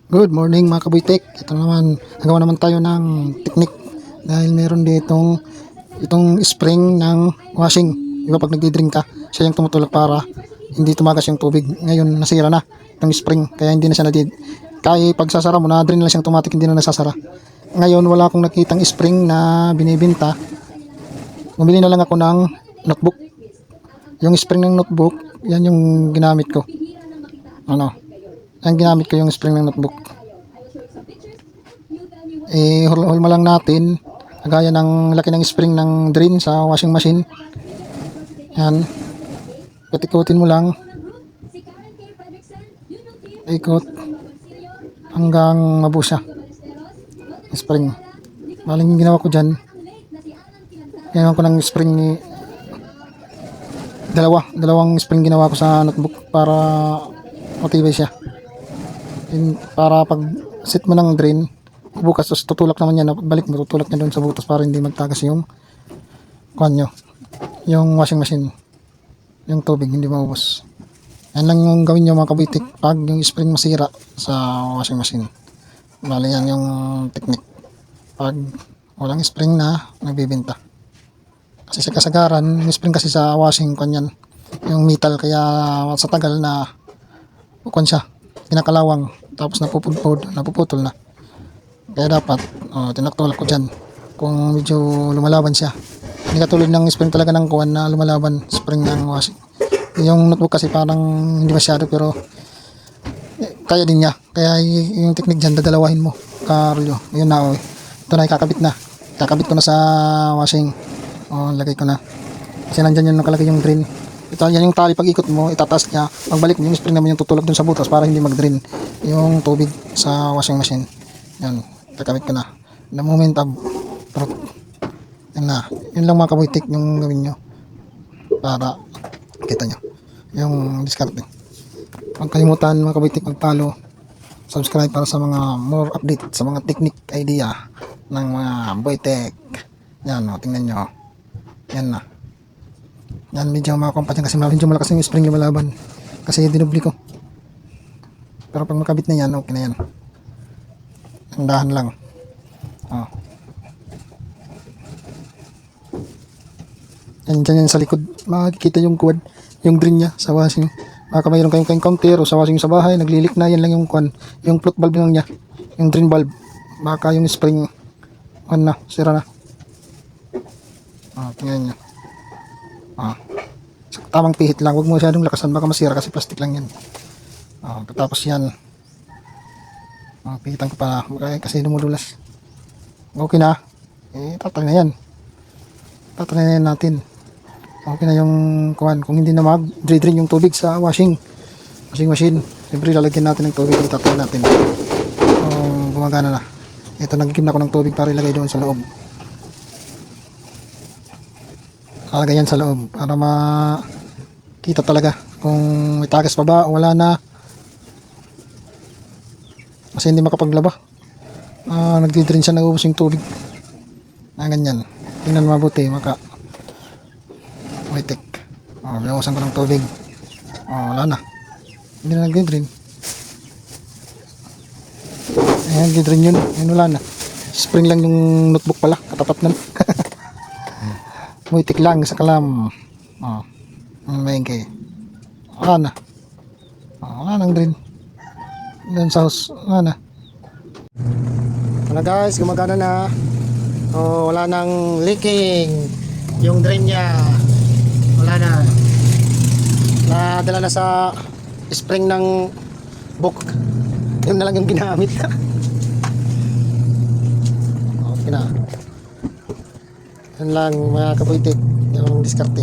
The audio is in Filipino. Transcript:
Good morning mga kabuytek. Ito naman, nagawa naman tayo ng technique dahil meron itong spring ng washing. Diba pag nagdi-drink ka, siya yung tumutulak para hindi tumagas yung tubig. Ngayon nasira na itong spring kaya hindi na siya kaya pagsasara mo na drain lang siyang automatic, hindi na nasasara. Ngayon wala akong nakitang spring na binibenta. Bumili na lang ako ng notebook. Yung spring ng notebook, yan yung ginamit ko. Ang ginamit ko yung spring ng notebook. Hulma lang natin gaya ng laki ng spring ng drain sa washing machine. Yan, ikot-ikotin mo lang, ikot hanggang mabuo siya spring. Maling ginawa ko dyan, ginawa ko ng spring ni dalawang spring ginawa ko sa notebook para matibay siya. Para pag sit mo ng drain bukas, tapos tutulak naman yan, balik mo, tutulak niya doon sa butas para hindi magtagas yung yung washing machine, yung tubig hindi maubos. Yan lang yung gawin nyo mga kabitik pag yung spring masira sa washing machine. Bali yan yung technique pag walang spring na nagbibenta. Kasi sa kasagaran, yung spring kasi sa washing kanyan yung metal, kaya sa tagal na siya kinakalawang, tapos napuputol na. Kaya dapat tinutulak ko dyan kung medyo lumalaban siya. Hindi katulad ng spring talaga ng kuwan na lumalaban, spring ng washing. Yung notebook kasi parang hindi masyado, pero kaya din niya. Kaya yung technique dyan, dadalawahin mo, Carlo. Yun na, ito na, kakabit ko na sa washing. Lagay ko na kasi nandyan yung nakalagay yung drain. Ito, yan yung tali, pag ikot mo, itataas niya, pagbalik mo yung spring naman yung tutulak dun sa butas para hindi mag-drain yung tubig sa washing machine. Yan, kakabit ko na. The moment of truth. Yan na. Yun lang mga kabuytik yung gawin nyo para kita nyo yung discarding. Huwag kalimutan mga kabuytik mag-follow, subscribe para sa mga more update sa mga technique idea ng mga buytek. Yan, tingnan nyo. Yan na. Yan, medyo makakompat yan kasi medyo malakas yung spring yung malaban kasi dinubli ko. Pero pag makabit na yan, okay na yan. Handahan lang. Yan, dyan yan sa likod makikita yung quad, yung drain nya sa washing. Baka mayroon kayong counter o sa washing sa bahay naglilik na, yan lang yung yung float valve lang nya, yung drain valve. Baka yung spring sira na. Tingnan nyo. So, tamang pihit lang, huwag mo masyadong lakasan, baka masira kasi plastic lang yan. Tapos yan, pihitan ko pa kasi dumudulas. Okay na, tatangay na yan natin. Okay na yung kuhan. Kung hindi na mag-drain yung tubig sa washing machine, siyempre lalagyan natin ng tubig, itatangay natin. Gumagana na. Ito, nagigim na ako ng tubig para ilagay doon sa loob. Lalagay yan sa loob para makita talaga kung may tagas pa ba o wala na, kasi hindi makapaglaba. Nagdi-drain siya, nag-ubos yung tubig na ganyan. Tingnan mabuti, waitek. Binuhusan ko ng tubig. Wala na, hindi na nagdi-drain. Nagdi-drain yun wala na. Spring lang yung notebook pala, katapat nun. Muitik lang sa kalam. Maingkay. Wala nang drain. Doon sa house, wala guys, gumagana na. Wala nang leaking yung drain nya. Wala na. Nadala na sa spring ng book. Yun na lang yung ginamit. Okay na. Yan lang mga kabuytik yung diskarte.